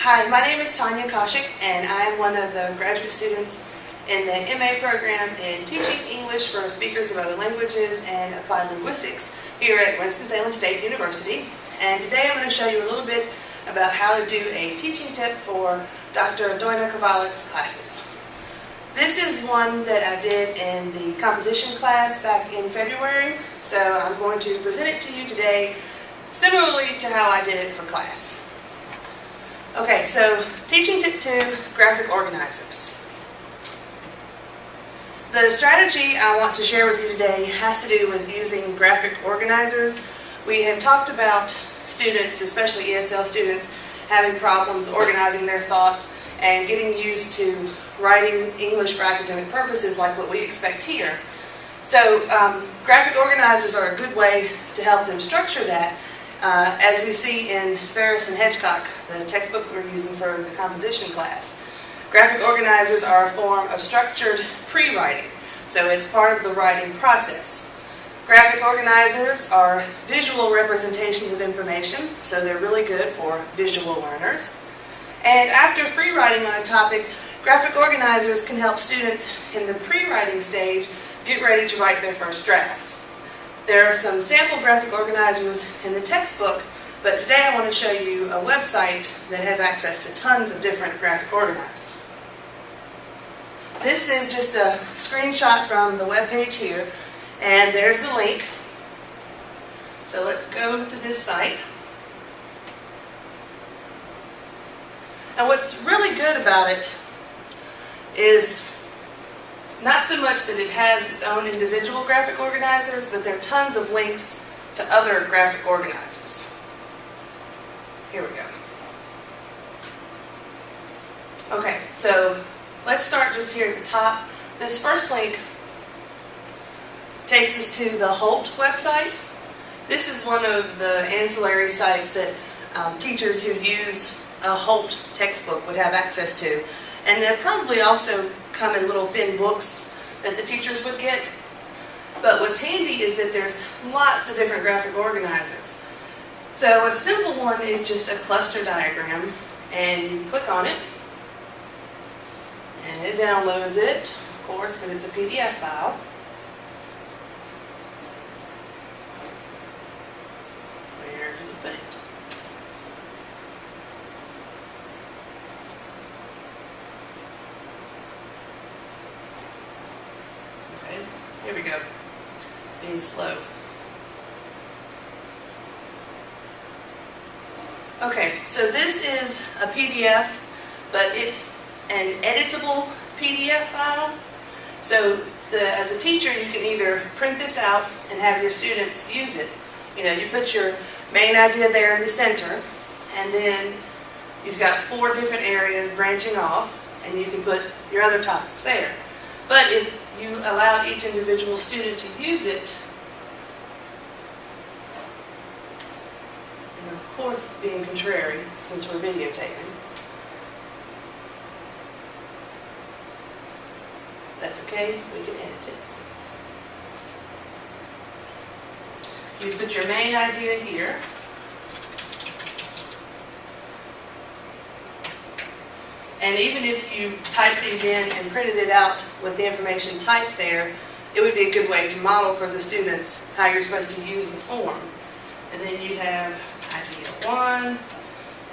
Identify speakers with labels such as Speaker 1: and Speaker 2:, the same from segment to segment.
Speaker 1: Hi, my name is Doina Kovalik, and I am one of the graduate students in the MA program in Teaching English for Speakers of Other Languages and Applied Linguistics here at Winston-Salem State University. And today I'm going to show you a little bit about how to do a teaching tip for Dr. Doina Kovalik's classes. This is one that I did in the composition class back in February, so I'm going to present it to you today similarly to how I did it for class. Okay, so teaching tip 2, graphic organizers. The strategy I want to share with you today has to do with using graphic organizers. We have talked about students, especially ESL students, having problems organizing their thoughts and getting used to writing English for academic purposes like what we expect here. So graphic organizers are a good way to help them structure that. As we see in Ferris and Hedgecock, the textbook we're using for the composition class. Graphic organizers are a form of structured pre-writing, so it's part of the writing process. Graphic organizers are visual representations of information, so they're really good for visual learners. And after free writing on a topic, graphic organizers can help students in the pre-writing stage get ready to write their first drafts. There are some sample graphic organizers in the textbook, but today I want to show you a website that has access to tons of different graphic organizers. This is just a screenshot from the web page here, and there's the link. So let's go to this site. And what's really good about it is not so much that it has its own individual graphic organizers, but there are tons of links to other graphic organizers. Here we go. Okay, so let's start just here at the top. This first link takes us to the Holt website. This is one of the ancillary sites that teachers who use a Holt textbook would have access to. And they'll probably also come in little thin books that the teachers would get. But what's handy is that there's lots of different graphic organizers. So a simple one is just a cluster diagram, and you click on it, and it downloads it, of course, because it's a PDF file. Where did you put it? Here we go. Being slow. Okay, so this is a PDF, but it's an editable PDF file. So as a teacher, you can either print this out and have your students use it. You know, you put your main idea there in the center, and then you've got 4 different areas branching off, and you can put your other topics there. But if you allow each individual student to use it, and of course it's being contrary since we're videotaping. That's okay, we can edit it. You put your main idea here. And even if you type these in and printed it out with the information typed there, it would be a good way to model for the students how you're supposed to use the form. And then you have idea 1,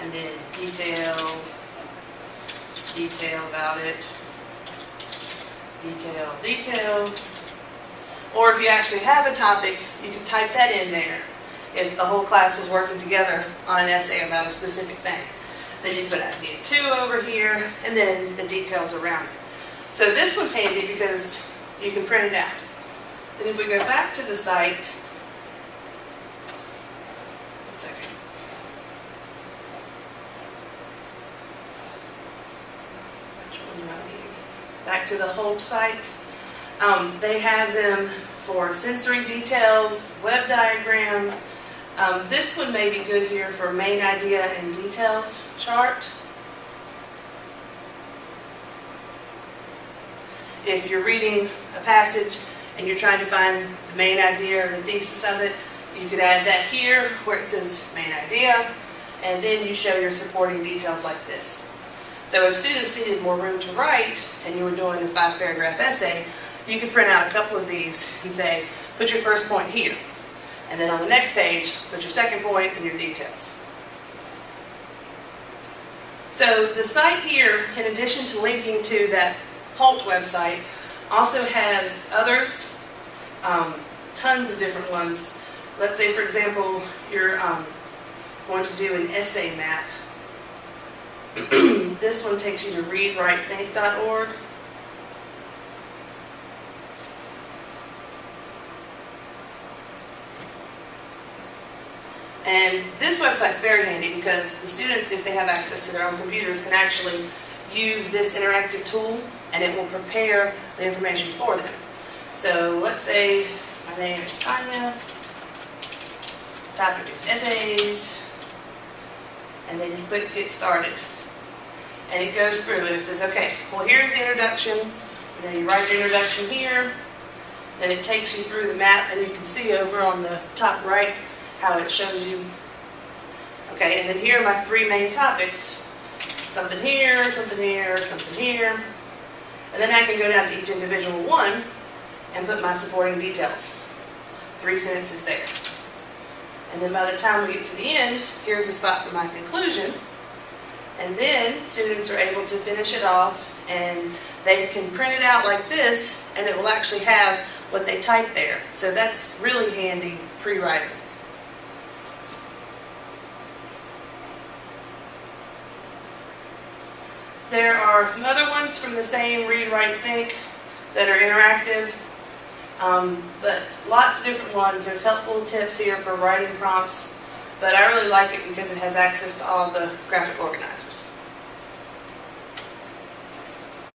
Speaker 1: and then detail about it, detail. Or if you actually have a topic, you can type that in there if the whole class was working together on an essay about a specific thing. Then you put idea 2 over here, and then the details around it. So this one's handy because you can print it out. Then if we go back to the site, one second. Which one do I need? Back to the Holt site. They have them for sensory details, web diagram. This one may be good here for main idea and details chart. If you're reading a passage and you're trying to find the main idea or the thesis of it, you could add that here where it says main idea. and then you show your supporting details like this. So if students needed more room to write, and you were doing a 5-paragraph essay, you could print out a couple of these and say, put your first point here. And then on the next page, put your second point and your details. So the site here, in addition to linking to that Holt website, also has others, tons of different ones. Let's say, for example, you're going to do an essay map. This one takes you to readwritethink.org. And this website's very handy because the students, if they have access to their own computers, can actually use this interactive tool, and it will prepare the information for them. So let's say my name is Tanya, topic is essays, and then you click Get Started. And it goes through and it says, okay, well here's the introduction. You write your introduction here, then it takes you through the map, and you can see over on the top right how it shows you. Okay, and then here are my 3 main topics. Something here, something here, something here. And then I can go down to each individual one and put my supporting details. 3 sentences there. And then by the time we get to the end, here's the spot for my conclusion. And then students are able to finish it off, and they can print it out like this, and it will actually have what they type there. So that's really handy pre-writing. There are some other ones from the same Read, Write, Think that are interactive, but lots of different ones. There's helpful tips here for writing prompts, but I really like it because it has access to all the graphic organizers.